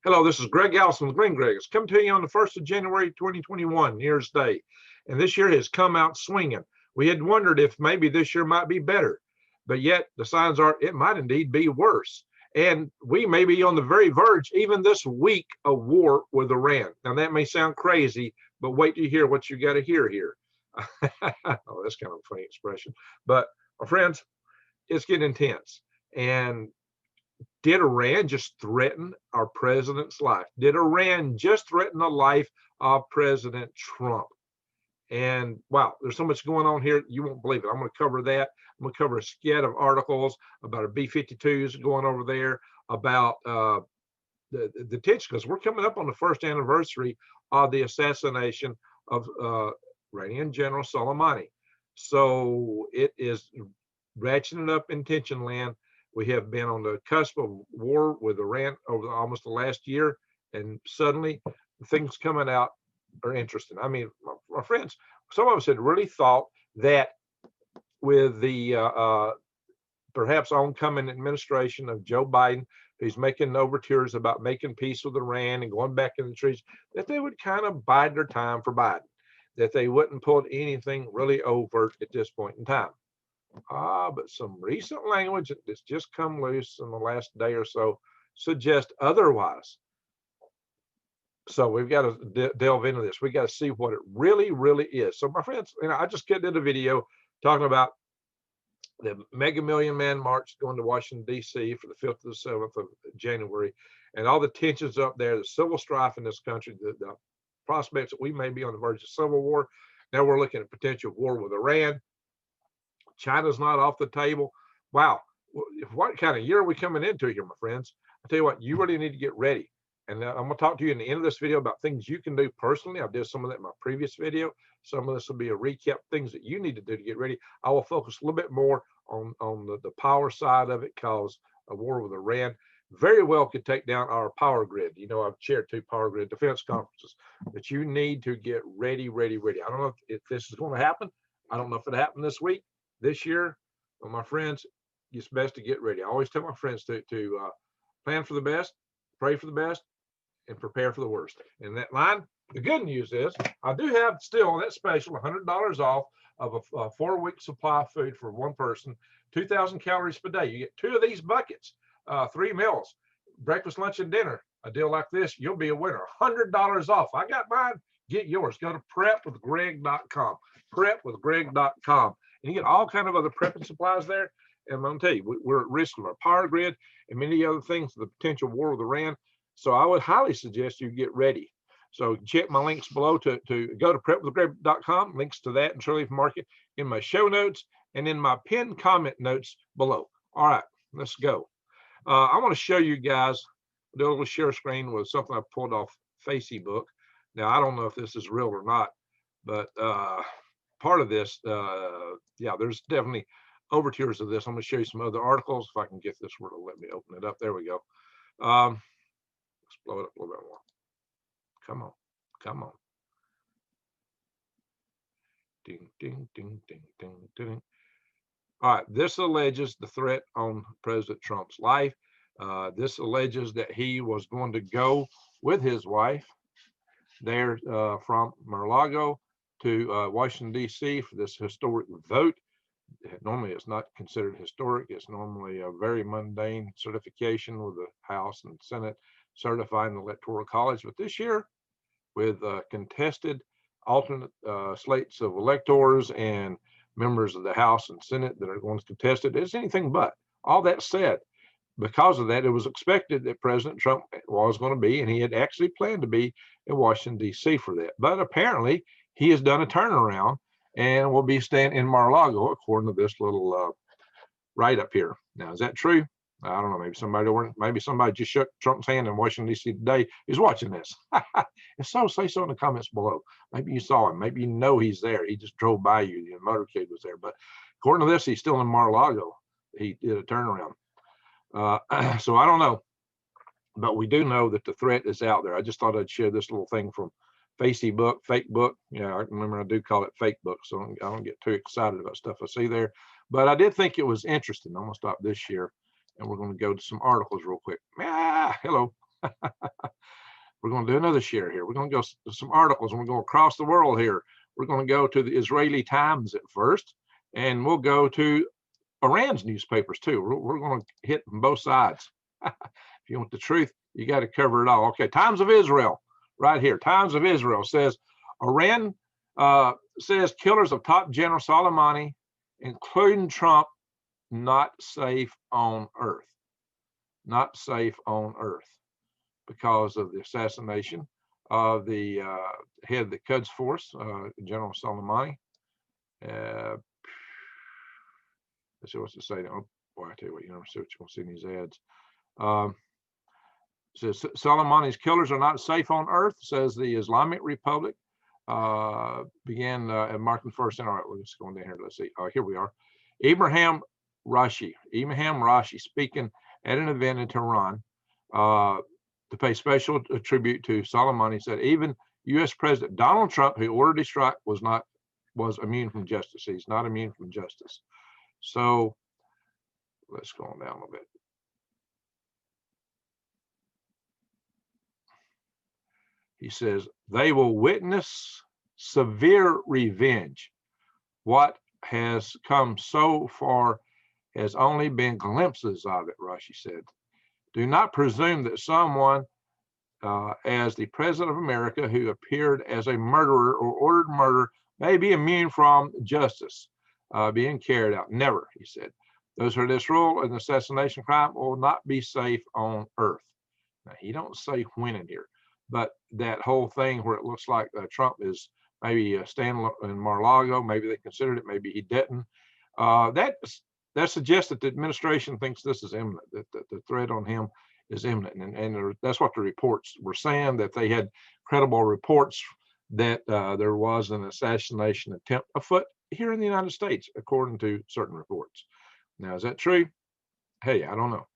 Hello, this is Greg Allison with Green Greg. It's come to you on the 1st of January 2021, New Year's Day. And this year has come out swinging. We had wondered if maybe this year might be better, but yet the signs are it might indeed be worse. And we may be on the very verge, even this week, of war with Iran. Now, that may sound crazy, but wait till you hear what you got to hear here. Oh, that's kind of a funny expression. But, my friends, it's getting intense. And did Iran just threaten our president's life? Did Iran just threaten the life of President Trump? And wow, there's so much going on here, you won't believe it. I'm going to cover that. I'm going to cover a skid of articles about a B-52s going over there, about the tension, because we're coming up on the first anniversary of the assassination of Iranian General Soleimani. So it is ratcheting up in tension land. We have been on the cusp of war with Iran over almost the last year, and suddenly things coming out are interesting. I mean, my friends, some of us had really thought that with the perhaps oncoming administration of Joe Biden, who's making overtures about making peace with Iran and going back in the treaties, that they would kind of bide their time for Biden, that they wouldn't pull anything really overt at this point in time. But some recent language that's just come loose in the last day or so suggests otherwise. So we've got to delve into this. We got to see what it really, really is. So my friends, I just did a video talking about the Mega Million Man March going to Washington, D.C. for the 5th to the 7th of January, and all the tensions up there, the civil strife in this country, the prospects that we may be on the verge of civil war. Now we're looking at potential war with Iran. China's not off the table. Wow, what kind of year are we coming into here, my friends? I tell you what, you really need to get ready. And I'm going to talk to you in the end of this video about things you can do personally. I did some of that in my previous video. Some of this will be a recap, things that you need to do to get ready. I will focus a little bit more on the power side of it, because a war with Iran very well could take down our power grid. I've chaired 2 power grid defense conferences, but you need to get ready. I don't know if this is going to happen. I don't know if it happened this week, this year, but my friends, it's best to get ready. I always tell my friends to plan for the best, pray for the best, and prepare for the worst. And that line, the good news is I do have still that special $100 off of a 4-week supply of food for one person, 2,000 calories per day. You get 2 of these buckets, 3 meals, breakfast, lunch, and dinner. A deal like this, you'll be a winner. $100 off. I got mine. Get yours. Go to prepwithgreg.com. Prepwithgreg.com. And you get all kind of other prepping supplies there. And I'm going to tell you, we're at risk of our power grid and many other things, the potential war with Iran. So I would highly suggest you get ready. So check my links below to go to prepwithgreg.com. Links to that and Shirley Leaf Market in my show notes and in my pinned comment notes below. All right, let's go. I want to show you guys, do a little share screen with something I pulled off Facebook. Now, I don't know if this is real or not, but part of this, yeah, there's definitely overtures of this. I'm going to show you some other articles. If I can get this word to let me open it up. There we go. Let's blow it up a little bit more. Come on. Ding, ding, ding, ding, ding, ding. All right, this alleges the threat on President Trump's life. This alleges that he was going to go with his wife there from Mar-a-Lago to Washington, D.C. for this historic vote. Normally, it's not considered historic. It's normally a very mundane certification with the House and Senate certifying the Electoral College. But this year, with contested alternate slates of electors and members of the House and Senate that are going to contest it, it's anything but. All that said, because of that, it was expected that President Trump was going to be, and he had actually planned to be in Washington, D.C. for that. But apparently, he has done a turnaround and will be staying in Mar-a-Lago, according to this little write-up here. Now, is that true? I don't know. Maybe somebody just shook Trump's hand in Washington, D.C. today is watching this. If so, say so in the comments below. Maybe you saw him. Maybe you know he's there. He just drove by you. The motorcade was there. But according to this, he's still in Mar-a-Lago. He did a turnaround. So I don't know. But we do know that the threat is out there. I just thought I'd share this little thing from Facebook, fake book. Yeah, I remember I do call it fake book, so I don't get too excited about stuff I see there. But I did think it was interesting. I'm going to stop this here, and we're going to go to some articles real quick. Hello. going to do another share here. We're going to go to some articles, and we're going across the world here. We're going to go to the Israeli Times at first, and we'll go to Iran's newspapers too. We're going to hit from both sides. If you want the truth, you got to cover it all. Okay, Times of Israel, right here. Times of Israel says Iran says killers of top General Soleimani, including Trump, not safe on Earth. Not safe on Earth because of the assassination of the head of the Quds Force, General Soleimani. Let's see what's it say. Oh boy, I tell you what, you never see what you're going to see in these ads. Says Soleimani's killers are not safe on Earth, says the Islamic Republic. Began at marking first. All right, we're just going down here. Let's see. Here we are. Ibrahim Rashi speaking at an event in Tehran to pay special tribute to Soleimani, said even U.S. President Donald Trump, who ordered the strike, was immune from justice. He's not immune from justice. So let's go on down a little bit. He says they will witness severe revenge. What has come so far has only been glimpses of it, Rashi said. Do not presume that someone as the President of America who appeared as a murderer or ordered murder may be immune from justice being carried out. Never, he said. Those who are disrole in assassination crime will not be safe on Earth. Now, he don't say when in here, but that whole thing where it looks like Trump is maybe staying in Mar-a-Lago, maybe they considered it, maybe he didn't. That suggests that the administration thinks this is imminent, that the threat on him is imminent. And that's what the reports were saying, that they had credible reports that there was an assassination attempt afoot here in the United States, according to certain reports. Now, is that true? Hey, I don't know.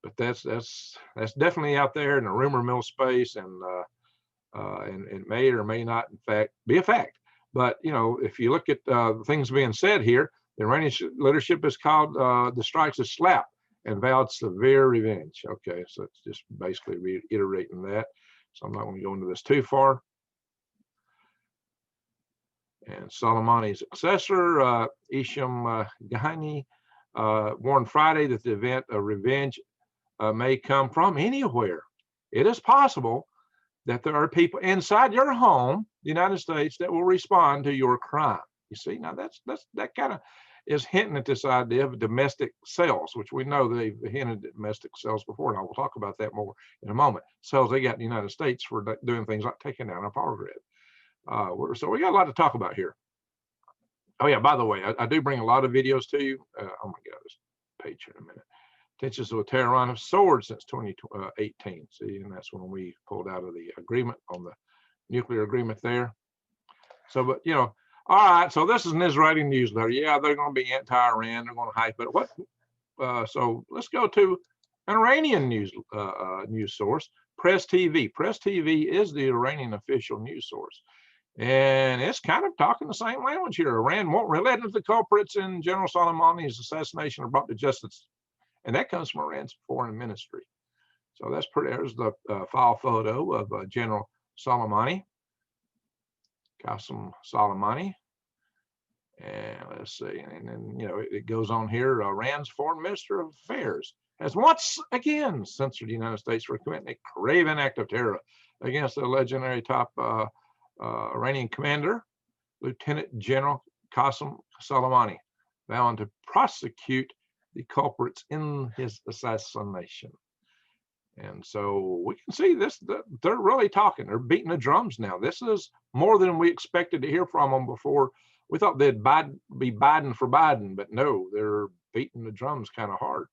But that's definitely out there in the rumor mill space, and it may or may not, in fact, be a fact. But, you know, if you look at the things being said here, the Iranian leadership has called the strikes a slap and vowed severe revenge. Okay, so it's just basically reiterating that. So I'm not going to go into this too far. And Soleimani's successor, Isham Ghani, warned Friday that the event of revenge may come from anywhere. It is possible that there are people inside your home, the United States, that will respond to your crime. You see, now that kind of is hinting at this idea of domestic cells, which we know they've hinted at domestic cells before, and I will talk about that more in a moment. Cells they got in the United States for doing things like taking down a power grid. So we got a lot to talk about here. Oh yeah, by the way, I do bring a lot of videos to you. Oh my God, this page here in a minute. Tensions with Tehran have soared since 2018. See, and that's when we pulled out of the agreement on the nuclear agreement there. So, but you know, all right. So this is an Israeli newsletter. Yeah, they're going to be anti-Iran. They're going to hype it. What? So let's go to an Iranian news source, Press TV. Press TV is the Iranian official news source, and it's kind of talking the same language here. Iran won't relent if the culprits in General Soleimani's assassination are brought to justice. And that comes from Iran's foreign ministry. So that's pretty, there's the file photo of General Soleimani, Qasem Soleimani. And let's see, and then, you know, it goes on here. Iran's foreign minister of affairs has once again censored the United States for committing a craven act of terror against the legendary top Iranian commander, Lieutenant General Qasem Soleimani, vowing to prosecute the culprits in his assassination. And so we can see this, they're really talking. They're beating the drums now. This is more than we expected to hear from them before. We thought they'd be Biden for Biden, but no, they're beating the drums kind of hard.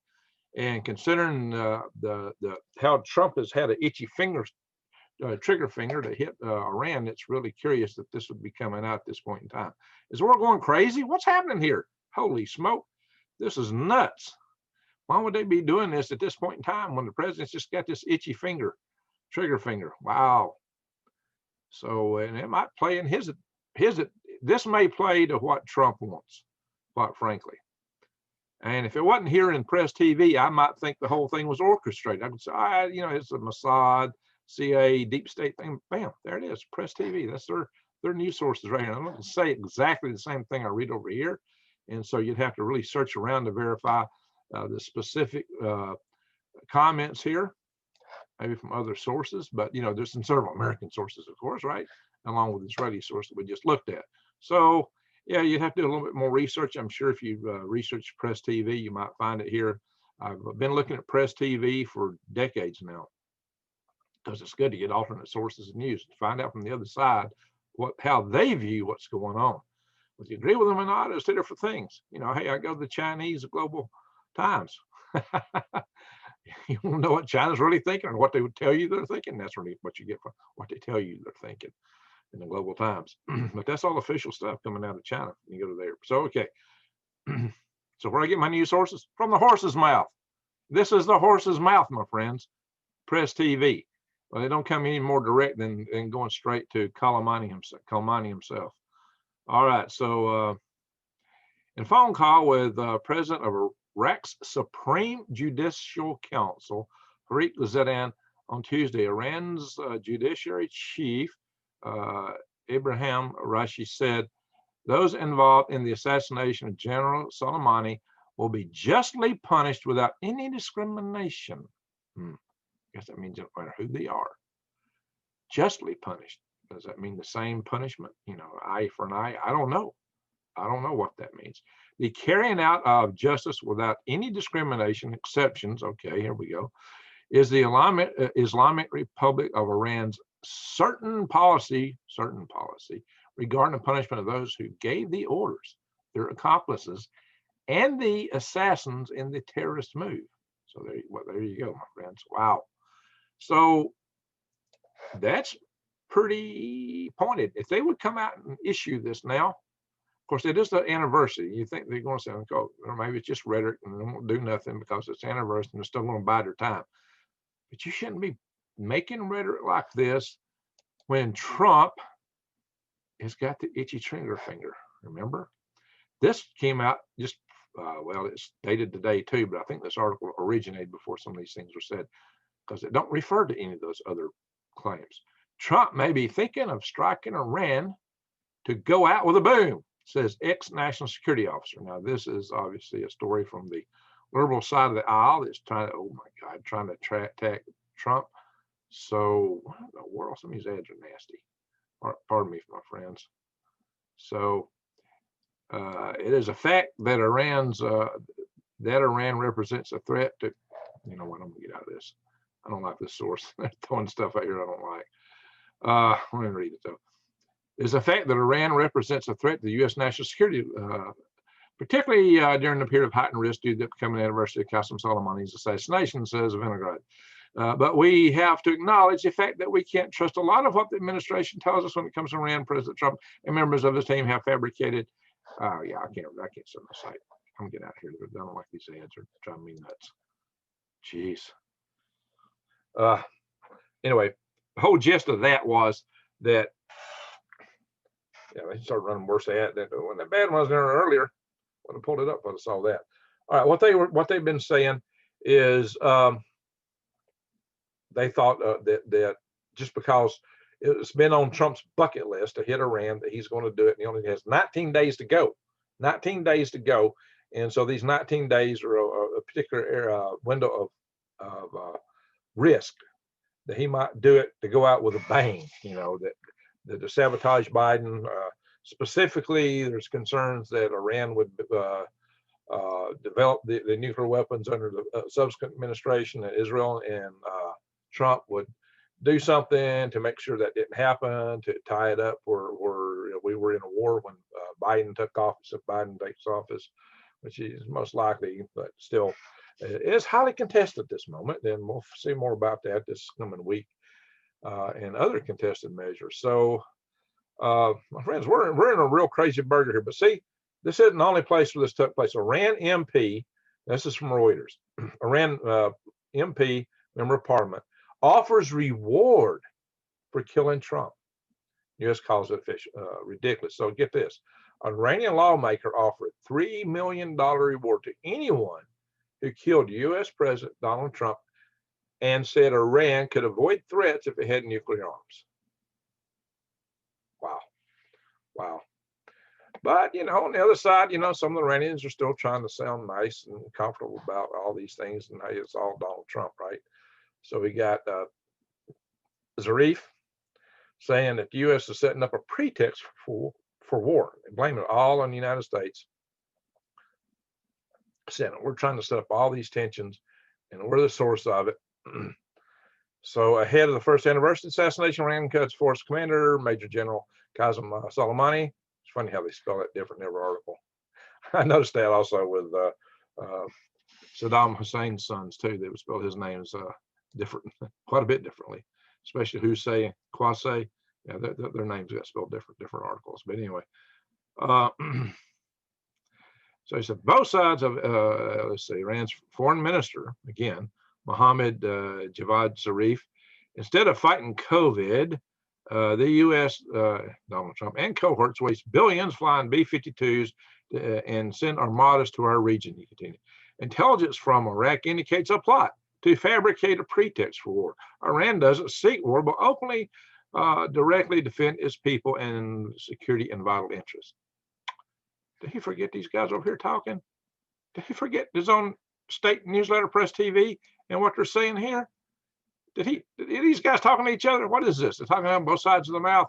And considering how Trump has had an itchy trigger finger to hit Iran, it's really curious that this would be coming out at this point in time. Is the world going crazy? What's happening here? Holy smoke. This is nuts. Why would they be doing this at this point in time when the president's just got this itchy trigger finger? Wow. So, and it might play in this may play to what Trump wants, quite frankly. And if it wasn't here in Press TV, I might think the whole thing was orchestrated. I would say, you know, it's a Mossad, CIA, deep state thing. Bam, there it is. Press TV. That's their news sources right here. I'm not going to say exactly the same thing I read over here, and so you'd have to really search around to verify the specific comments here, maybe from other sources. But you know, there's some several American sources, of course, right, along with the Israeli source that we just looked at. So yeah, you'd have to do a little bit more research. I'm sure if you research Press TV, you might find it here. I've been looking at Press TV for decades now, because it's good to get alternate sources of news to find out from the other side how they view what's going on. Whether you agree with them or not, it's two different things. You know, hey, I go to the Chinese Global Times. You want to know what China's really thinking and what they would tell you they're thinking. That's really what you get from what they tell you they're thinking in the Global Times. But that's all official stuff coming out of China. You go to there. So, okay. So where I get my news sources? From the horse's mouth. This is the horse's mouth, my friends. Press TV. Well, they don't come any more direct than going straight to Soleimani himself. All right. So in phone call with President of Iraq's Supreme Judicial Council, Farid Zedan, on Tuesday, Iran's judiciary chief, Ibrahim Rashi, said those involved in the assassination of General Soleimani will be justly punished without any discrimination. I guess that means no matter who they are. Justly punished. Does that mean the same punishment? You know, eye for an eye? I don't know. I don't know what that means. The carrying out of justice without any discrimination, exceptions, okay, here we go, is the Islamic Republic of Iran's certain policy regarding the punishment of those who gave the orders, their accomplices, and the assassins in the terrorist move. So there you go, my friends. Wow. So that's pretty pointed. If they would come out and issue this now, of course, it is the anniversary. You think they're going to say, oh, or maybe it's just rhetoric and they won't do nothing because it's anniversary and they're still going to bide their time. But you shouldn't be making rhetoric like this when Trump has got the itchy trigger finger. Remember? This came out just, well, it's dated today too, but I think this article originated before some of these things were said because it don't refer to any of those other claims. Trump may be thinking of striking Iran to go out with a boom, says ex-national security officer. Now, this is obviously a story from the liberal side of the aisle that's trying to, oh my God, trying to attack Trump. So, what in the world? Some of these ads are nasty. Pardon me, my friends. So, it is a fact that Iran represents a threat to, you know what, I'm gonna get out of this. I don't like this source. They're throwing stuff out here I don't like. Let me read it though. It's a fact that Iran represents a threat to the U.S. national security, particularly during the period of heightened risk due to the upcoming anniversary of Qasem Soleimani's assassination, says Vinograd. But we have to acknowledge the fact that we can't trust a lot of what the administration tells us when it comes to Iran. President Trump and members of his team have fabricated. Yeah, I can't send my site. I'm gonna get out of here. I don't like these ads. They're driving me nuts. Jeez. Anyway, the whole gist of that was that, yeah, they started running worse ads than when the bad ones there earlier. When I pulled it up, I saw that. All right, what they've been saying is they thought that just because it's been on Trump's bucket list to hit Iran, that he's going to do it, and he only has 19 days to go. 19 days to go, and so these 19 days are a particular window of risk that he might do it to go out with a bang. You know, that to sabotage Biden. Specifically, there's concerns that Iran would develop the nuclear weapons under the subsequent administration, that Israel and Trump would do something to make sure that didn't happen, to tie it up where we were in a war when Biden took office. If Biden takes office, which is most likely, but still, it is highly contested at this moment. And we'll see more about that this coming week and other contested measures. So, my friends, we're in a real crazy burger here. But see, this isn't the only place where this took place. Iran MP, this is from Reuters. Iran MP, member of Parliament, offers reward for killing Trump. U.S. calls it ridiculous. So get this: an Iranian lawmaker offered a $3 million reward to anyone who killed U.S. President Donald Trump and said Iran could avoid threats if it had nuclear arms. Wow. Wow. But, on the other side, some of the Iranians are still trying to sound nice and comfortable about all these things, and hey, it's all Donald Trump, right? So we got Zarif saying that the U.S. is setting up a pretext for war and blaming it all on the United States. Saying we're trying to set up all these tensions, and we're the source of it. So ahead of the first anniversary assassination, Iran cuts force commander, Major General Soleimani. It's funny how they spell it different in every article. I noticed that also with Saddam Hussein's sons too. They would spell his names different, quite a bit differently, especially Hussein and Qasem. Yeah, their names got spelled different articles. But anyway, so he said both sides of let's see, Iran's foreign minister again, Mohammed Javad Zarif, instead of fighting COVID, the U.S. Donald Trump and cohorts waste billions flying B-52s and send armadas to our region. He continued. Intelligence from Iraq indicates a plot to fabricate a pretext for war. Iran doesn't seek war, but openly, directly defend its people and security and vital interests. Did he forget these guys over here talking? Did he forget his own state newsletter, press TV, and what they're saying here? Did these guys talking to each other? What is this? They're talking on both sides of the mouth.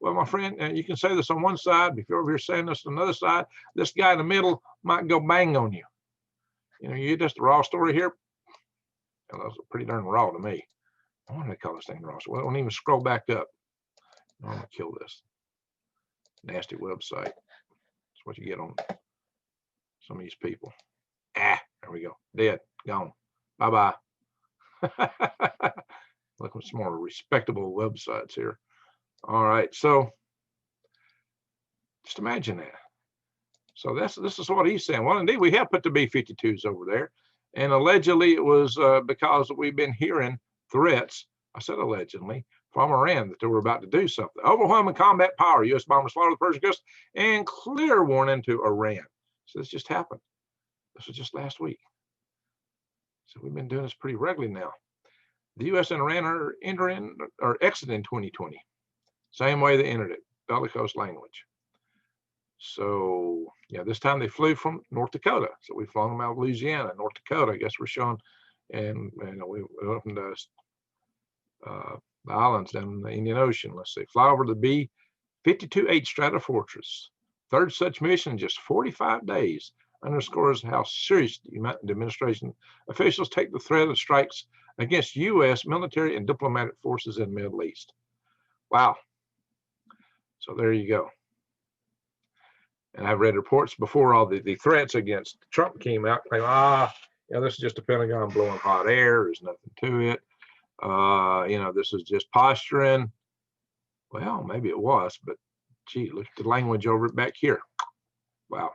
Well, my friend, you can say this on one side. If you're over here saying this on another side, this guy in the middle might go bang on you. You just the raw story here. Well, that was pretty darn raw to me. Why do they call this thing raw? So I don't even scroll back up. I'm gonna kill this nasty website. That's what you get on some of these people. There we go. Dead. Gone. Bye-bye. Look at some more respectable websites here. All right. So just imagine that. So this is what he's saying. Well, indeed, we have put the B-52s over there. And allegedly it was because we've been hearing threats, I said allegedly, from Iran that they were about to do something. Overwhelming combat power, U.S. bombers slaughter the Persian Gulf, and clear warning to Iran. So this just happened. This was just last week. So we've been doing this pretty regularly now. The U.S. and Iran are exiting 2020. Same way they entered it, bellicose language. So yeah, this time they flew from North Dakota. So we've flown them out of Louisiana, North Dakota. I guess we're showing, and we opened the islands down in the Indian Ocean. Let's see, fly over the B-52H Stratofortress. Third such mission in just 45 days. Underscores how serious the administration officials take the threat of strikes against U.S. military and diplomatic forces in the Middle East. Wow. So there you go. And I've read reports before all the threats against Trump came out, claiming, this is just the Pentagon blowing hot air. There's nothing to it. This is just posturing. Well, maybe it was, but gee, look at the language over it back here. Wow.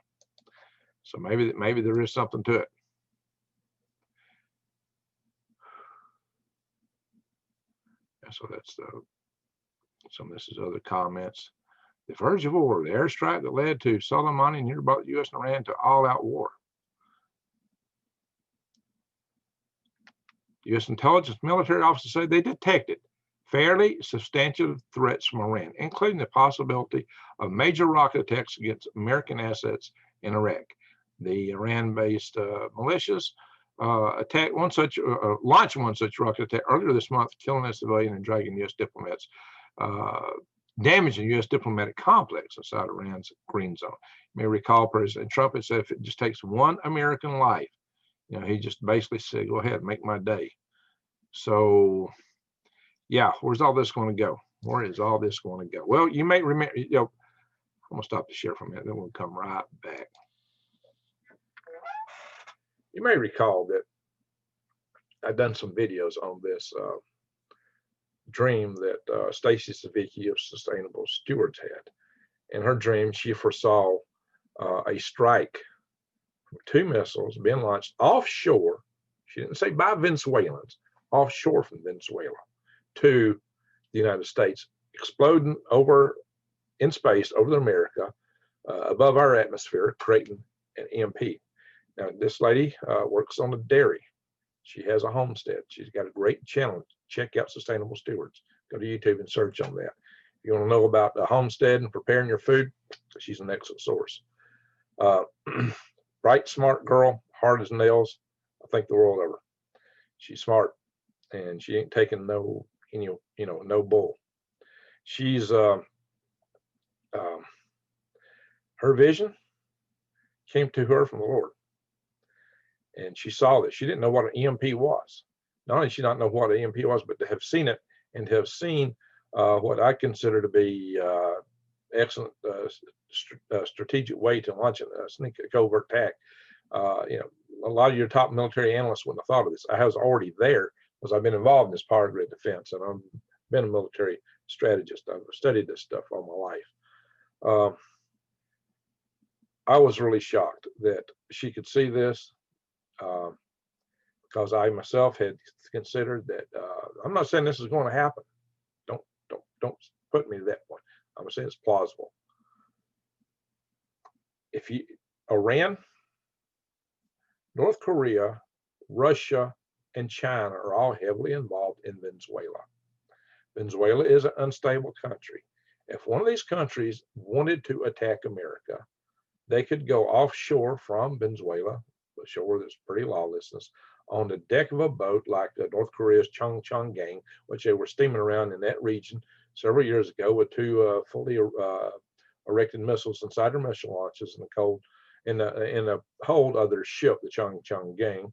So maybe there is something to it. And so that's some of this is other comments. The verge of war, the airstrike that led to Soleimani nearby the U.S. and Iran to all-out war. U.S. intelligence military officers say they detected fairly substantial threats from Iran, including the possibility of major rocket attacks against American assets in Iraq. The Iran-based militias launched one such rocket attack earlier this month, killing a civilian and dragging U.S. diplomats, damaging U.S. diplomatic complex inside Iran's green zone. You may recall President Trump had said if it just takes one American life, he just basically said, go ahead, make my day. So, yeah, where's all this going to go? Where is all this going to go? Well, you may remember, I'm going to stop the share for a minute, then we'll come right back. You may recall that I've done some videos on this dream that Stacy Zivicki of Sustainable Stewards had. In her dream, she foresaw a strike from 2 missiles being launched offshore. She didn't say by Venezuelans, offshore from Venezuela to the United States, exploding over in space over America, above our atmosphere, creating an EMP. Now, this lady works on a dairy. She has a homestead. She's got a great channel. Check out Sustainable Stewards. Go to YouTube and search on that. If you want to know about the homestead and preparing your food, she's an excellent source. Bright, smart girl, hard as nails. I think the world of her. She's smart, and she ain't taking no, no bull. She's her vision came to her from the Lord, and she saw this. She didn't know what an EMP was. Not only did she not know what an EMP was, but to have seen it and to have seen what I consider to be excellent strategic way to launch a sneak covert attack. A lot of your top military analysts wouldn't have thought of this. I was already there because I've been involved in this power grid defense, and I've been a military strategist. I've studied this stuff all my life. I was really shocked that she could see this, because I myself had considered that. I'm not saying this is going to happen. Don't put me to that point. I'm saying it's plausible. If Iran, North Korea, Russia, and China are all heavily involved in Venezuela. Venezuela is an unstable country. If one of these countries wanted to attack America, they could go offshore from Venezuela, a shore that's pretty lawlessness, on the deck of a boat like North Korea's Chongqing, which they were steaming around in that region several years ago with two fully erected missiles inside their missile launches in the hold of their ship, the Chongqing.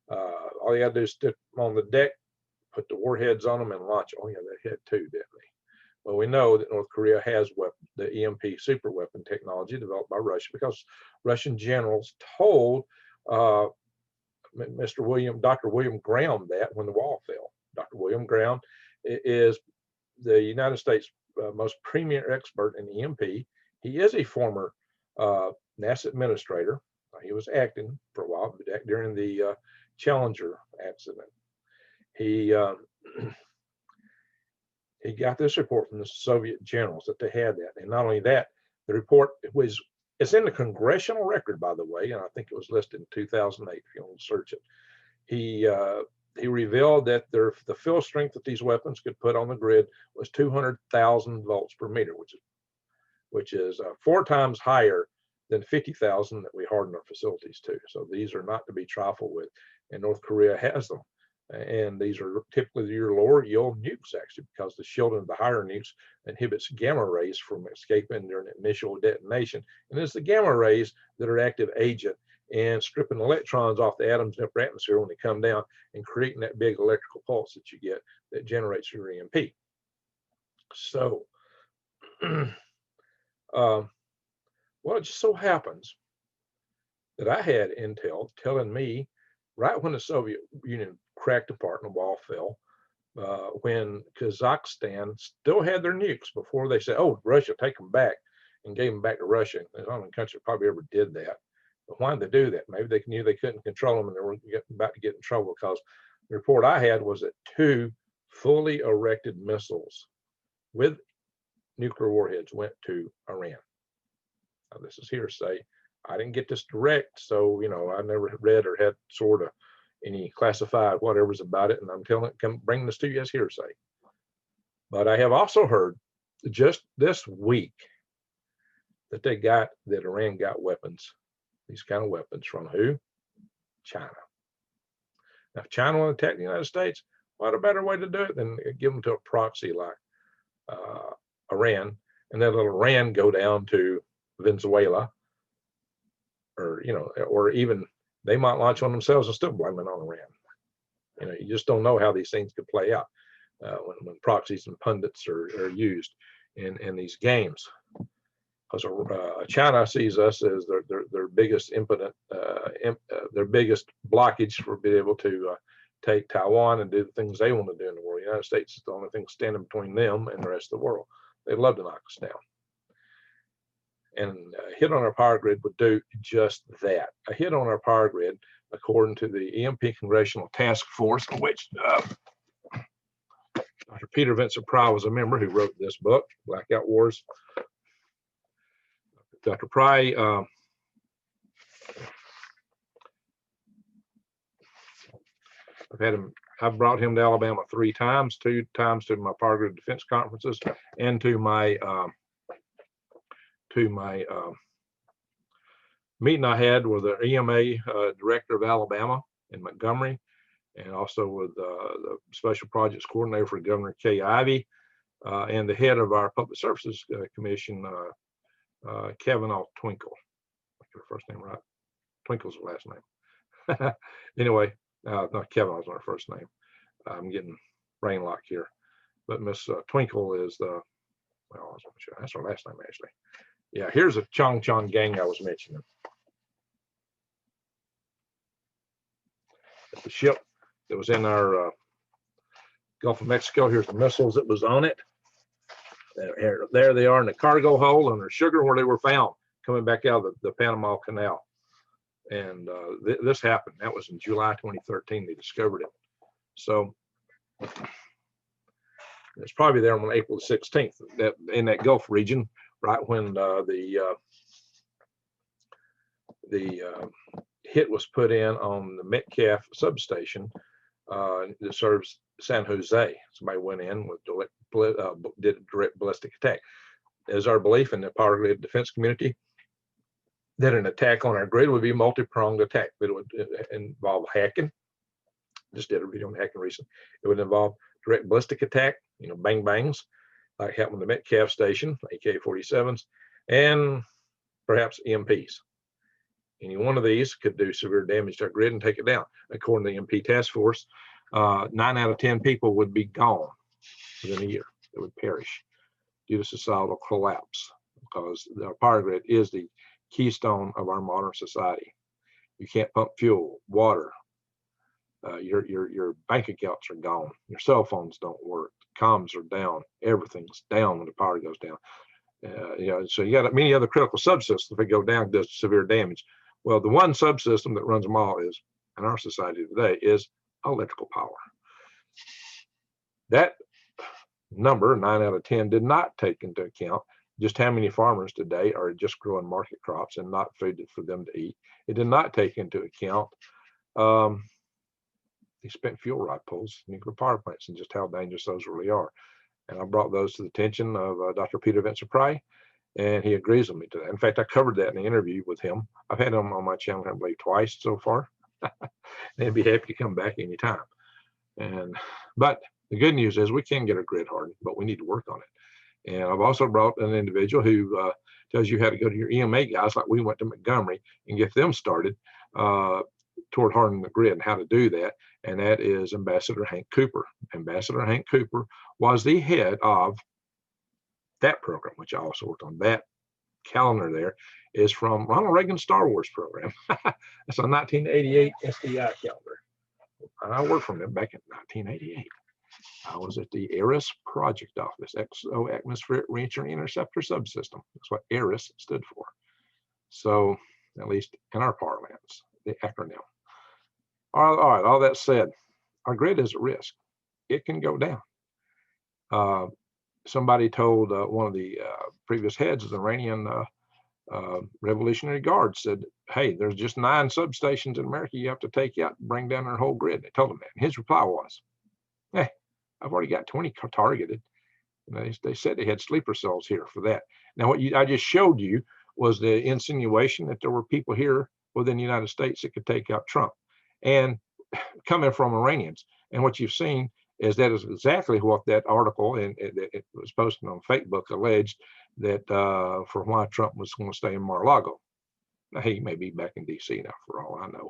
All you got to do is stick them on the deck, put the warheads on them, and launch. Oh yeah, they had two, didn't they? Well, we know that North Korea has the EMP super weapon technology developed by Russia, because Russian generals told Dr. William Graham that when the wall fell. Dr. William Graham is the United States most premier expert in EMP. He is a former NASA administrator. He was acting for a while during the Challenger accident. He got this report from the Soviet generals that they had that, and not only that, the report it's in the congressional record, by the way, and I think it was listed in 2008. If you want to search it, he revealed that the field strength that these weapons could put on the grid was 200,000 volts per meter, which is 4 times higher than 50,000 that we harden our facilities to. So these are not to be trifled with, and North Korea has them. And these are typically your lower yield nukes, actually, because the shielding of the higher nukes inhibits gamma rays from escaping during initial detonation. And it's the gamma rays that are active agent and stripping electrons off the atoms in the upper atmosphere when they come down and creating that big electrical pulse that you get that generates your EMP. So, well, it just so happens that I had intel telling me right when the Soviet Union cracked apart and the wall fell, when Kazakhstan still had their nukes before they said, oh, Russia, take them back, and gave them back to Russia. There's only country that probably ever did that. But why did they do that? Maybe they knew they couldn't control them and they were about to get in trouble, because the report I had was that 2 fully erected missiles with nuclear warheads went to Iran. Now, this is hearsay. I didn't get this direct, so I never read or had sort of any classified whatever's about it, and I'm bringing this to you as hearsay. But I have also heard just this week that Iran got weapons, these kind of weapons, from who? China. Now, if China want to attack the United States, what a better way to do it than give them to a proxy like Iran, and then let Iran go down to Venezuela, or even they might launch on themselves and still blame it on Iran. You just don't know how these things could play out when proxies and pundits are used in these games. Because China sees us as their biggest their biggest blockage for being able to take Taiwan and do the things they want to do in the world. The United States is the only thing standing between them and the rest of the world. They'd love to knock us down. And a hit on our power grid would do just that. A hit on our power grid, according to the EMP Congressional Task Force, of which Dr. Peter Vincent Pry was a member, who wrote this book, Blackout Wars. Dr. Pry I've brought him to Alabama 3 times, 2 times to my Power Grid Defense conferences and to my meeting I had with the EMA director of Alabama in Montgomery, and also with the Special Projects Coordinator for Governor Kay Ivey, and the head of our Public Services Commission, Kavanaugh Twinkle. I get her first name right. Twinkle's the last name. Anyway, not Kavanaugh's not her first name. I'm getting brain lock here. But Miss Twinkle is the, well, that's her last name actually. Yeah, here's a Chong Chong gang I was mentioning. The ship that was in our Gulf of Mexico. Here's the missiles that was on it. There they are in the cargo hold, and there's sugar where they were found coming back out of the Panama Canal. And this happened. That was in July 2013. They discovered it. So it's probably there on April 16th that in that Gulf region, right when the hit was put in on the Metcalf substation that serves San Jose. Somebody went in with did a direct ballistic attack. There's our belief in the Power Grid defense community that an attack on our grid would be a multi-pronged attack. It would involve hacking. Just did a video on hacking recently. It would involve direct ballistic attack, bang bangs, like happened with the Metcalf station, AK-47s, and perhaps EMPs. Any one of these could do severe damage to our grid and take it down. According to the EMP task force, 9 out of 10 people would be gone within a year. They would perish due to societal collapse, because the power grid is the keystone of our modern society. You can't pump fuel, water. Your bank accounts are gone. Your cell phones don't work. Comms are down. Everything's down when the power goes down. So you got many other critical subsystems that go down, does severe damage. Well, the one subsystem that runs them all is, in our society today, is electrical power. That number, 9 out of 10, did not take into account just how many farmers today are just growing market crops and not food for them to eat. It did not take into account the spent fuel rod pools, nuclear power plants, and just how dangerous those really are. And I brought those to the attention of Dr. Peter Vincent-Price, and he agrees with me to that. In fact, I covered that in the interview with him. I've had him on my channel, I believe, twice so far. And he'd be happy to come back anytime. But the good news is we can get our grid hardened, but we need to work on it. And I've also brought an individual who tells you how to go to your EMA guys, like we went to Montgomery, and get them started toward hardening the grid and how to do that. And that is Ambassador Hank Cooper. Ambassador Hank Cooper was the head of that program, which I also worked on. That calendar there is from Ronald Reagan's Star Wars program. It's a 1988 SDI calendar. And I worked for them back in 1988. I was at the ARIS project office, XO Atmospheric Reentry Interceptor Subsystem. That's what ARIS stood for. So, at least in our parlance, the acronym. All right, all that said, our grid is at risk. It can go down. Somebody told one of the previous heads of the Iranian Revolutionary Guard, said, hey, there's just 9 substations in America you have to take out and bring down their whole grid. They told him that. And his reply was, hey, I've already got 20 targeted. And they said they had sleeper cells here for that. Now, what I just showed you was the insinuation that there were people here within the United States that could take out Trump, and coming from Iranians. And what you've seen is that is exactly what that article, and it was posted on Facebook, alleged that for why Trump was going to stay in Mar-a-Lago. Now, he may be back in D.C. now, for all I know.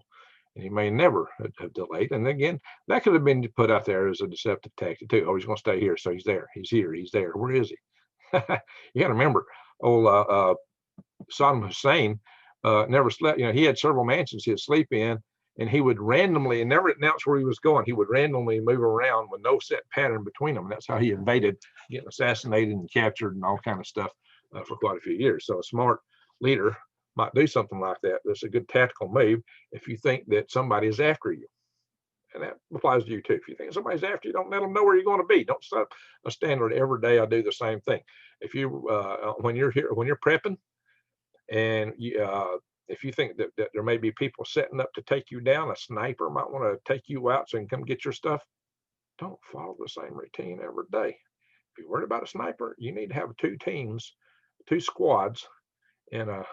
And he may never have delayed. And again, that could have been put out there as a deceptive tactic too. Oh, he's going to stay here, so he's there. He's here. He's there. Where is he? You got to remember, old Saddam Hussein never slept. He had several mansions he'd sleep in, and he would randomly, and never announce where he was going. He would randomly move around with no set pattern between them. And that's how he invaded, getting assassinated and captured and all kind of stuff for quite a few years. So a smart leader might do something like that. That's a good tactical move if you think that somebody is after you. And that applies to you too. If you think somebody's after you, don't let them know where you're going to be. Don't set a standard every day. I do the same thing. If you, when you're here, when you're prepping, and if you think that there may be people setting up to take you down, a sniper might want to take you out so he can come get your stuff, don't follow the same routine every day. If you're worried about a sniper, you need to have 2 teams, 2 squads in a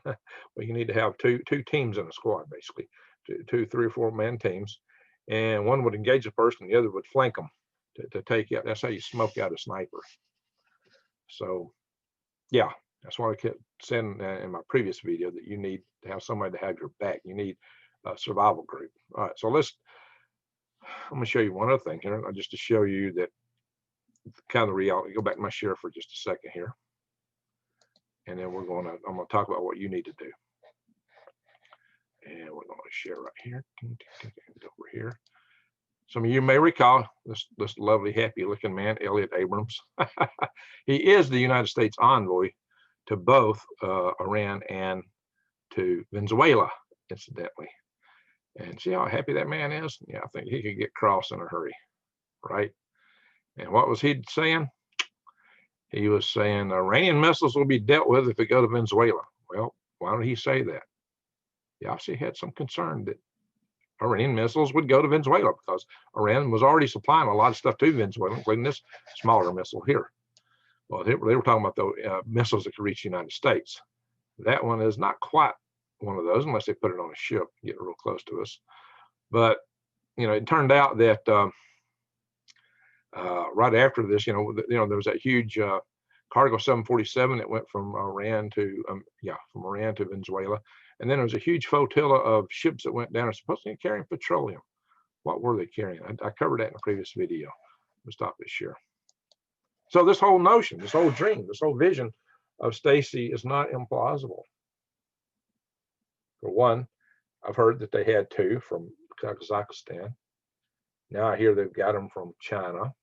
well, you need to have two teams in a squad, basically, two 3 or 4 man teams, and one would engage the person, the other would flank them to take out. That's how you smoke out a sniper. So, yeah, that's what I kept saying in my previous video, that you need to have somebody to have your back. You need a survival group. All right, so I'm going to show you one other thing here, just to show you that kind of the reality. Go back to my share for just a second here, and then I'm going to talk about what you need to do. And we're going to share right here. Over here. Some of you may recall this lovely, happy-looking man, Elliot Abrams. He is the United States envoy to both Iran and to Venezuela, incidentally. And see how happy that man is? Yeah, I think he could get cross in a hurry, right? And what was he saying? He was saying Iranian missiles will be dealt with if they go to Venezuela. Well, why did he say that? He obviously had some concern that Iranian missiles would go to Venezuela, because Iran was already supplying a lot of stuff to Venezuela, including this smaller missile here. Well, they were talking about the missiles that could reach the United States. That one is not quite one of those, unless they put it on a ship, get real close to us. But, it turned out that right after this, there was that huge cargo 747 that went from Iran to Venezuela. And then there was a huge flotilla of ships that went down and supposedly carrying petroleum. What were they carrying? I covered that in a previous video. Let's stop this share. So this whole notion, this whole dream, this whole vision of Stacy is not implausible. For one, I've heard that they had 2 from Kazakhstan. Now I hear they've got them from China.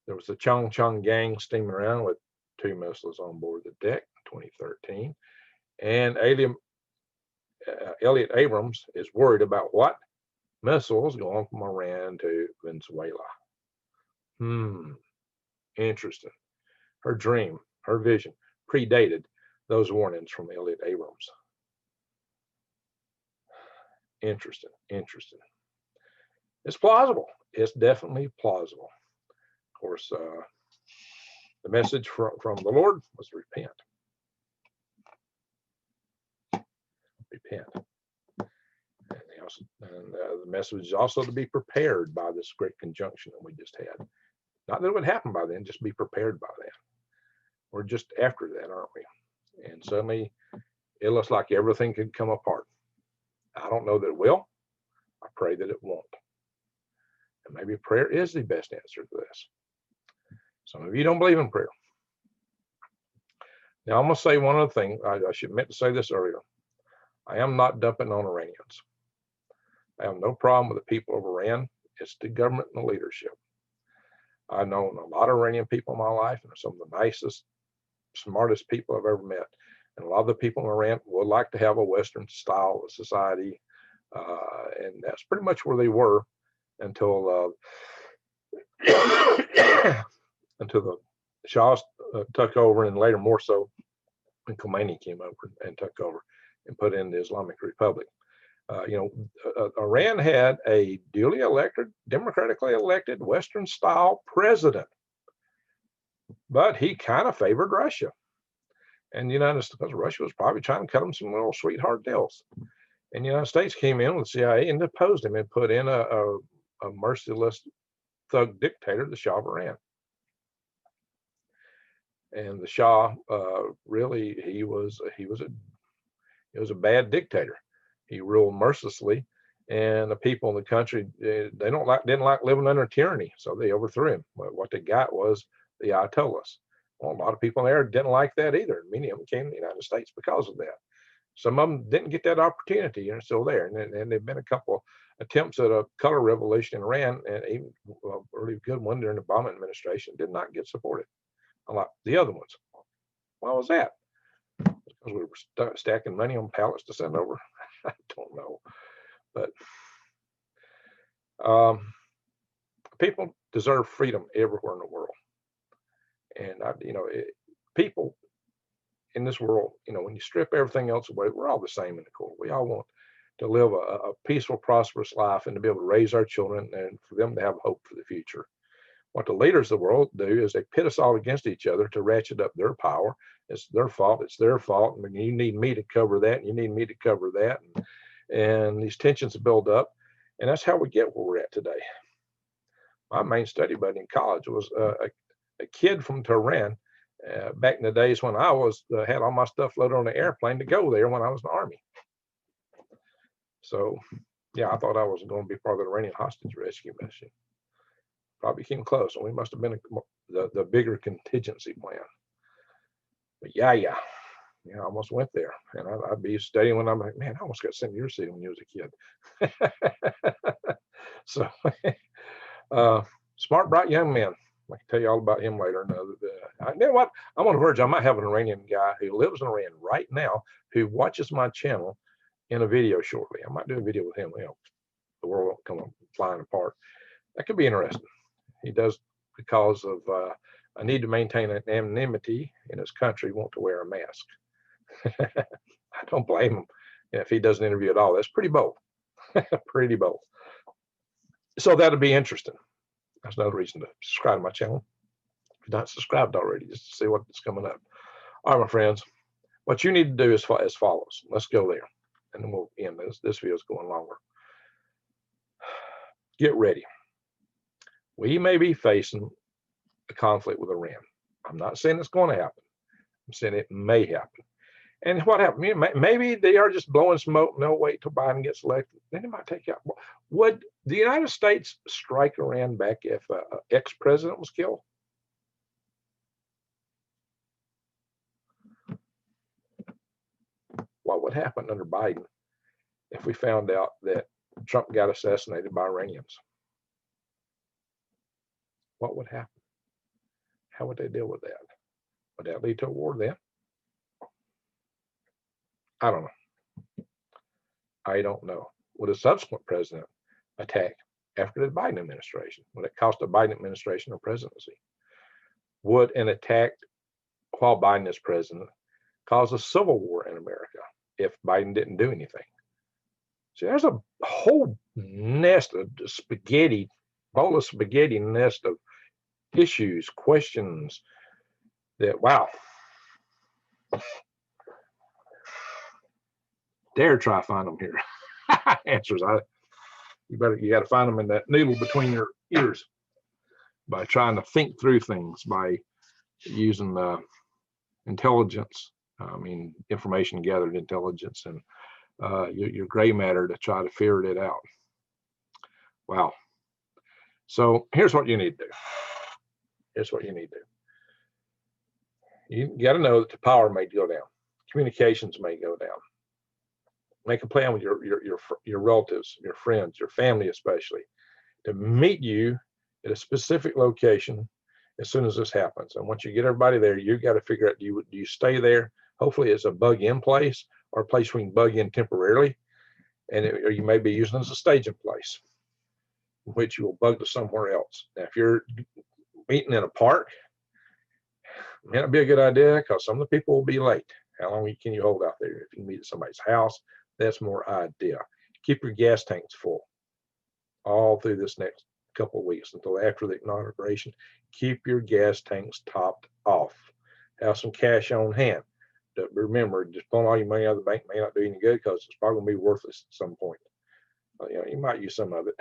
There was the Chong Chong gang steaming around with 2 missiles on board the deck in 2013. And Elliot Abrams is worried about what? Missiles going from Iran to Venezuela. Interesting. Her dream, her vision predated those warnings from Elliot Abrams. Interesting. It's plausible. It's definitely plausible. Of course, the message from the Lord was repent. Repent. And the message is also to be prepared by this great conjunction that we just had. Not that it would happen by then, just be prepared by that. We're just after that, aren't we? And suddenly it looks like everything could come apart. I don't know that it will. I pray that it won't. And maybe prayer is the best answer to this. Some of you don't believe in prayer. Now I'm going to say one other thing. I should meant to say this earlier. I am not dumping on Iranians. I have no problem with the people of Iran. It's the government and the leadership. I've known a lot of Iranian people in my life, and some of the nicest, smartest people I've ever met. And a lot of the people in Iran would like to have a Western style of society. And that's pretty much where they were until the Shahs took over, and later more so when Khomeini came over and took over and put in the Islamic Republic. Iran had a duly elected, democratically elected Western style president, but he kind of favored Russia. And the United States, because Russia was probably trying to cut him some little sweetheart deals. And the United States came in with the CIA and deposed him and put in a merciless thug dictator, the Shah of Iran. And the Shah, really, he was a bad dictator. He ruled mercilessly, and the people in the country, didn't like living under tyranny, so they overthrew him. What they got was the Ayatollahs. Well, a lot of people there didn't like that either. Many of them came to the United States because of that. Some of them didn't get that opportunity, and are still there. And there've been a couple attempts at a color revolution in Iran, and even a really good one during the Obama administration did not get supported, unlike the other ones. Why was that? Because we were stacking money on pallets to send over. I don't know, but people deserve freedom everywhere in the world, and people in this world, when you strip everything else away, we're all the same in the core. We all want to live a peaceful, prosperous life and to be able to raise our children and for them to have hope for the future. What the leaders of the world do is they pit us all against each other to ratchet up their power. It's their fault. It's their fault. And you need me to cover that. And you need me to cover that. And these tensions build up. And that's how we get where we're at today. My main study buddy in college was a kid from Tehran back in the days when I was had all my stuff loaded on the airplane to go there when I was in the Army. So, yeah, I thought I was going to be part of the Iranian hostage rescue mission. Probably came close, and we must have been the bigger contingency plan. But yeah, I almost went there, and I'd be studying when I'm like, man, I almost got sent to your city when you was a kid. So, smart, bright young man. I can tell you all about him later. You know what? I'm on the verge. I might have an Iranian guy who lives in Iran right now who watches my channel in a video shortly. I might do a video with him. The world won't come flying apart. That could be interesting. He does because of a need to maintain an anonymity in his country, want to wear a mask. I don't blame him if he doesn't interview at all. That's pretty bold. Pretty bold. So that'll be interesting. That's another reason to subscribe to my channel. If you're not subscribed already, just to see what's coming up. All right, my friends. What you need to do is as follows. Let's go there. And then we'll end this. This video is going longer. Get ready. We may be facing a conflict with Iran. I'm not saying it's going to happen. I'm saying it may happen. And what happened? Maybe they are just blowing smoke. No, wait till Biden gets elected. Then it might take out. Would the United States strike Iran back if an ex-president was killed? What would happen under Biden if we found out that Trump got assassinated by Iranians? What would happen? How would they deal with that? Would that lead to a war then? I don't know. I don't know. Would a subsequent president attack after the Biden administration? Would it cost the Biden administration a presidency? Would an attack while Biden is president cause a civil war in America if Biden didn't do anything? See, there's a whole nest of spaghetti, bowl of spaghetti nest of issues, questions that, wow. Dare try to find them here. Answers. You got to find them in that needle between your ears by trying to think through things, by using intelligence, information gathered intelligence and your gray matter to try to figure it out. Wow. So here's what you need to do. Here's what you need to do. You got to know that the power may go down. Communications may go down. Make a plan with your relatives, your friends, your family especially, to meet you at a specific location as soon as this happens. And once you get everybody there, you got to figure out, do you stay there? Hopefully it's a bug-in place or a place where you can bug in temporarily, or you may be using it as a staging place in which you will bug to somewhere else. Now, if you're meeting in a park, it may not be a good idea because some of the people will be late. How long can you hold out there? If you meet at somebody's house, that's more ideal. Keep your gas tanks full all through this next couple of weeks until after the inauguration. Keep your gas tanks topped off. Have some cash on hand. But remember, just pulling all your money out of the bank may not do any good because it's probably going to be worthless at some point. You might use some of it.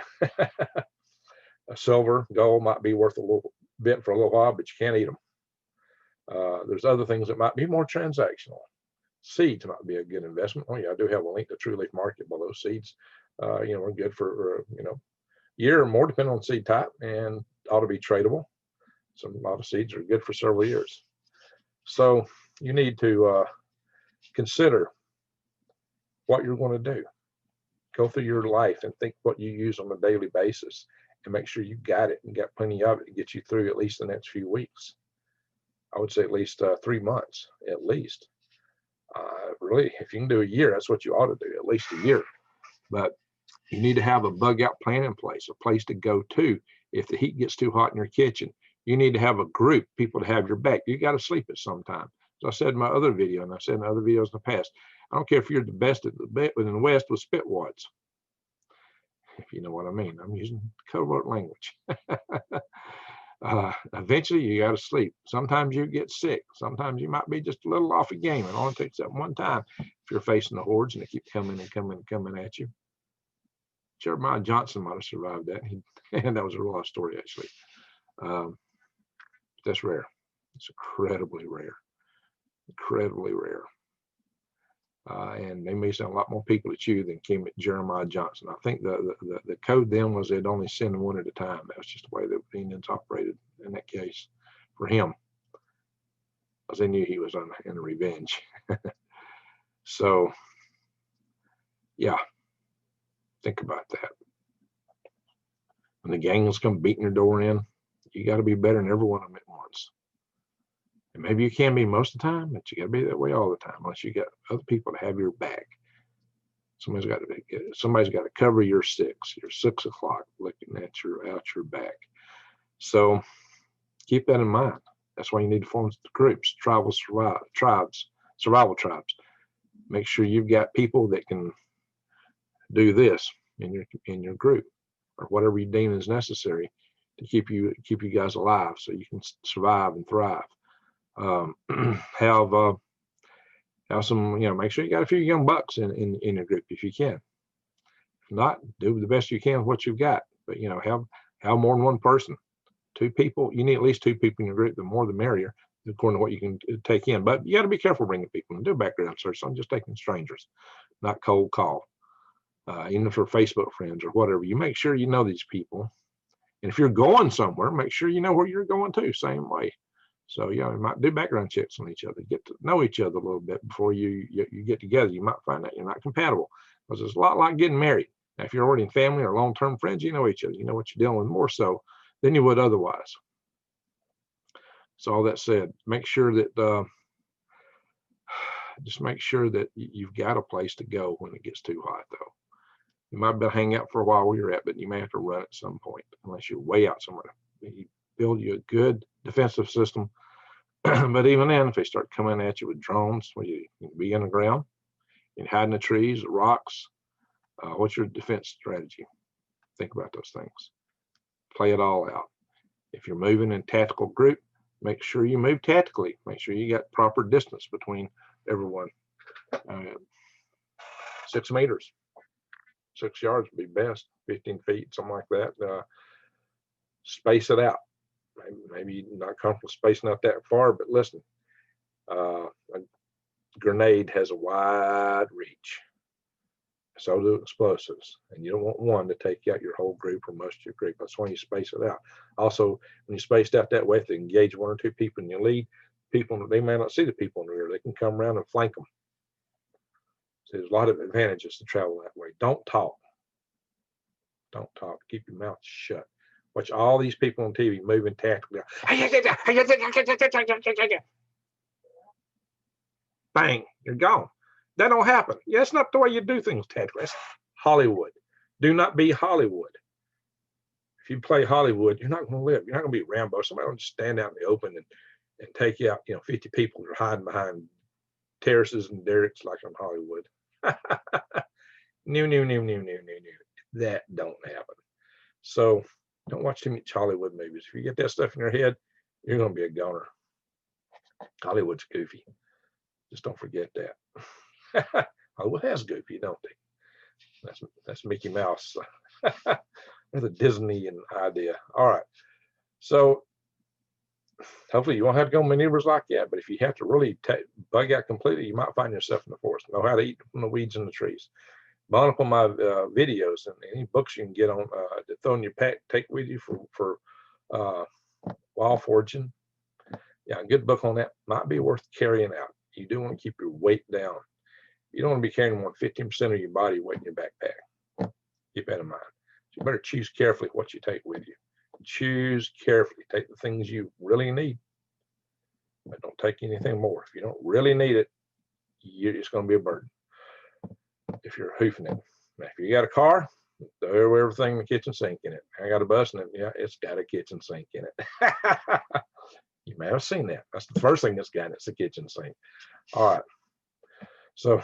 Silver, gold might be worth a little bit for a little while, but you can't eat them. There's other things that might be more transactional. Seeds might be a good investment. Oh yeah, I do have a link to True Leaf Market below. Seeds, are good for year or more, depending on seed type, and ought to be tradable. A lot of seeds are good for several years. So you need to consider what you're going to do. Go through your life and think what you use on a daily basis, and make sure you got it and got plenty of it to get you through at least the next few weeks. I would say at least 3 months, at least. Really, if you can do a year, that's what you ought to do, at least a year. But you need to have a bug out plan in place, a place to go to if the heat gets too hot in your kitchen. You need to have a group, people to have your back. You got to sleep at some time. As I said in my other video, and I've said in other videos in the past, I don't care if you're the best at within the West with spit wads, if you know what I mean. I'm using covert language. Eventually you got to sleep. Sometimes you get sick. Sometimes you might be just a little off a game. It only takes that one time if you're facing the hordes and they keep coming and coming and coming at you. Jeremiah Johnson might have survived that. And that was a real life story, actually. That's rare. It's incredibly rare. Incredibly rare. And they may send a lot more people at you than came at Jeremiah Johnson. I think the code then was they'd only send one at a time. That was just the way the Indians operated in that case for him, because they knew he was in revenge. So, yeah, think about that. When the gangs come beating your door in, you got to be better than every one of them at once. And maybe you can be most of the time, but you got to be that way all the time, unless you got other people to have your back. Somebody's got to cover your 6 o'clock, looking at out your back. So keep that in mind. That's why you need to form groups, survival tribes. Make sure you've got people that can do this in your group, or whatever you deem is necessary to keep you guys alive, so you can survive and thrive. Have some, make sure you got a few young bucks in your group if you can. If not, do the best you can with what you've got. But have more than one person. 2 people. You need at least 2 people in your group. The more the merrier, according to what you can take in. But you got to be careful bringing people and do background search. I'm just taking strangers, not cold call. Even for Facebook friends or whatever, you make sure you know these people. And if you're going somewhere, make sure you know where you're going to. Same way. So you might do background checks on each other, get to know each other a little bit before you get together. You might find out you're not compatible, because it's a lot like getting married. Now, if you're already in family or long-term friends, you know each other. You know what you're dealing with more so than you would otherwise. So all that said, make sure that just make sure that you've got a place to go when it gets too hot, though. You might be able to hang out for a while where you're at, but you may have to run at some point, unless you're way out somewhere. You build you a good defensive system. But even then, if they start coming at you with drones, well, you can be in the ground, you can hide in the trees, the rocks. What's your defense strategy? Think about those things. Play it all out. If you're moving in tactical group, make sure you move tactically. Make sure you got proper distance between everyone. 6 meters. 6 yards would be best. 15 feet, something like that. Space it out. Maybe not comfortable spacing out that far, but listen, a grenade has a wide reach. So do explosives, and you don't want one to take out your whole group or most of your group. That's why you space it out. Also, when you spaced out that way, if they engage 1 or 2 people in your lead, they may not see the people in the rear. They can come around and flank them. So there's a lot of advantages to travel that way. Don't talk. Don't talk. Keep your mouth shut. Watch all these people on TV moving tactically. Bang, you're gone. That don't happen. Yeah, it's not the way you do things tactically. It's Hollywood. Do not be Hollywood. If you play Hollywood, you're not going to live. You're not going to be Rambo. Somebody will just stand out in the open and take you out. 50 people are hiding behind terraces and derricks like in Hollywood. No. That don't happen. So don't watch too much Hollywood movies. If you get that stuff in your head, you're going to be a goner. Hollywood's goofy. Just don't forget that. Hollywood has goofy, don't they? That's Mickey Mouse. With a Disney idea. All right. So hopefully you won't have to go maneuvers like that. But if you have to really bug out completely, you might find yourself in the forest. Know how to eat from the weeds in the trees. Bond up on my videos and any books you can get on to throw in your pack, take with you for wild foraging. Yeah, a good book on that might be worth carrying out. You do want to keep your weight down. You don't want to be carrying more than 15% of your body weight in your backpack. Keep that in mind. So you better choose carefully what you take with you. Choose carefully. Take the things you really need, but don't take anything more. If you don't really need it, it's going to be a burden. If you're hoofing it. Now, if you got a car, throw everything in the kitchen sink in it. I got a bus and yeah, it's got a kitchen sink in it. You may have seen that. That's the first thing that's got. It's the kitchen sink. All right. So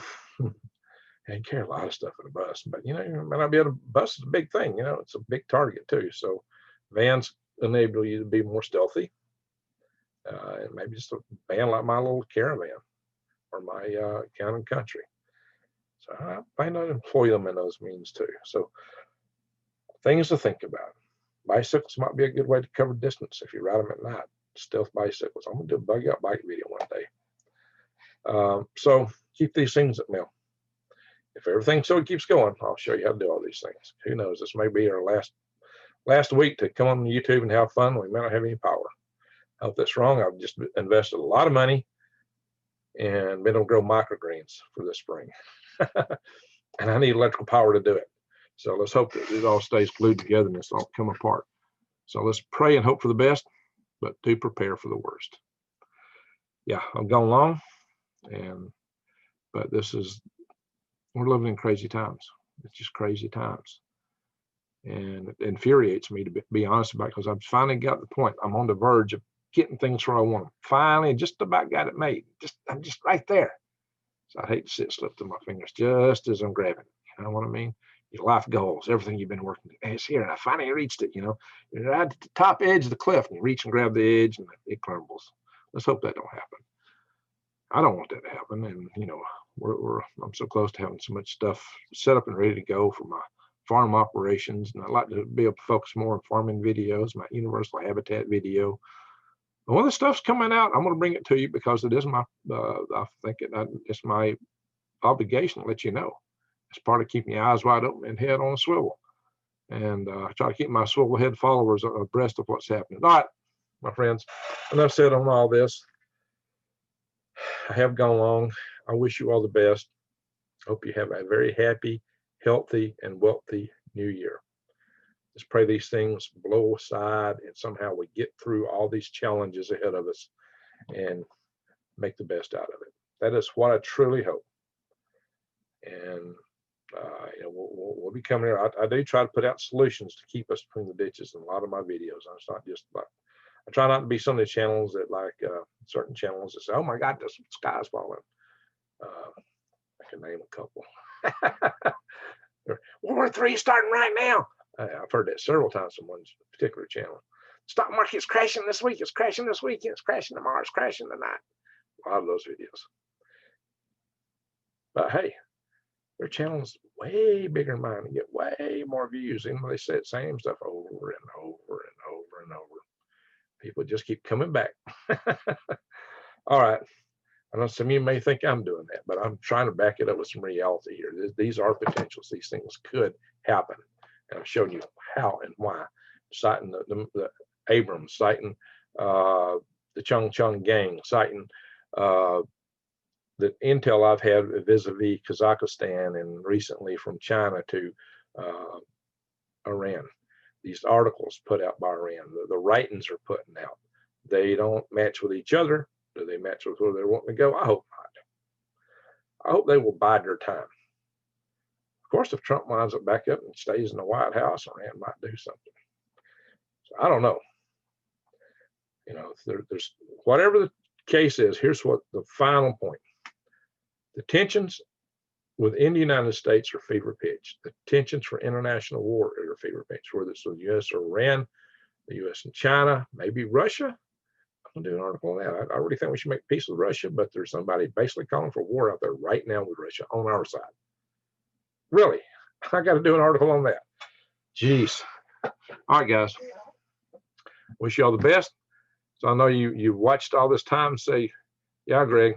and carry a lot of stuff in a bus, but you know, you might not be able to. Bus is a big thing. You know, it's a big target too. So vans enable you to be more stealthy. And maybe just a van like my little caravan or my town and country. So I might not employ them in those means too. So things to think about. Bicycles might be a good way to cover distance if you ride them at night. Stealth bicycles. I'm gonna do a bug out bike video one day. So keep these things at mail. If everything so keeps going, I'll show you how to do all these things. Who knows? This may be our last week to come on YouTube and have fun. We may not have any power. I hope that's wrong. I've just invested a lot of money and been able to grow microgreens for this spring. And I need electrical power to do it. So let's hope that it all stays glued together and it's all come apart. So let's pray and hope for the best, but do prepare for the worst. Yeah, I've gone long, but we're living in crazy times. It's just crazy times. And it infuriates me to be honest about it, because I've finally got the point. I'm on the verge of getting things where I want them. Finally, just about got it made. I'm just right there. So I hate to see it slip through my fingers just as I'm grabbing it. You know what I mean? Your life goals, everything you've been working, it's here, and I finally reached it. You know, you're right at the top edge of the cliff, and you reach and grab the edge, and it crumbles. Let's hope that don't happen. I don't want that to happen, and you know, I'm so close to having so much stuff set up and ready to go for my farm operations, and I'd like to be able to focus more on farming videos, my universal habitat video. But when the stuff's coming out, I'm going to bring it to you because it is I think it's my obligation to let you know. It's part of keeping your eyes wide open and head on a swivel. And I try to keep my swivel head followers abreast of what's happening. All right, my friends, enough said on all this. I have gone long. I wish you all the best. Hope you have a very happy, healthy, and wealthy new year. Just pray these things blow aside and somehow we get through all these challenges ahead of us and make the best out of it. That is what I truly hope. And you know, we'll be coming here. I do try to put out solutions to keep us between the ditches in a lot of my videos. It's not just like, I try not to be some of the channels that like certain channels that say, oh my God, the sky's falling. I can name a couple. World War III starting right now. I've heard that several times from one particular channel. Stock market's crashing this week. It's crashing this weekend. It's crashing tomorrow. It's crashing tonight. A lot of those videos. But hey, their channel's way bigger than mine and get way more views, even though they say the same stuff over and over and over and over. People just keep coming back. All right. I know some of you may think I'm doing that, but I'm trying to back it up with some reality here. These are potentials. These things could happen. And I'm showing you how and why. Citing the Abrams, citing the Chung Chung gang, citing the intel I've had vis-a-vis Kazakhstan and recently from China to Iran. These articles put out by Iran, the writings are putting out. They don't match with each other. Do they match with where they're wanting to go? I hope not. I hope they will bide their time. Of course, if Trump winds up back up and stays in the White House, Iran might do something. So I don't know. You know, there's whatever the case is, here's what the final point. The tensions within the United States are fever pitch. The tensions for international war are fever pitch, whether it's with the U.S. or Iran, the U.S. and China, maybe Russia. I'm going to do an article on that. I already think we should make peace with Russia, but there's somebody basically calling for war out there right now with Russia on our side. Really? I got to do an article on that. Jeez. All right, guys. Wish you all the best. So I know you watched all this time. Say, yeah, Greg,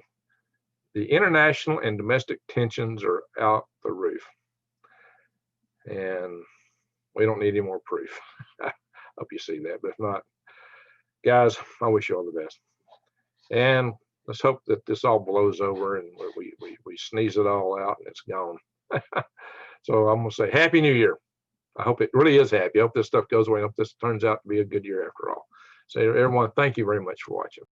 the international and domestic tensions are out the roof. And we don't need any more proof. I hope you see that. But if not, guys, I wish you all the best. And let's hope that this all blows over and we sneeze it all out and it's gone. So I'm going to say Happy New Year. I hope it really is happy. I hope this stuff goes away. I hope this turns out to be a good year after all. So everyone, thank you very much for watching.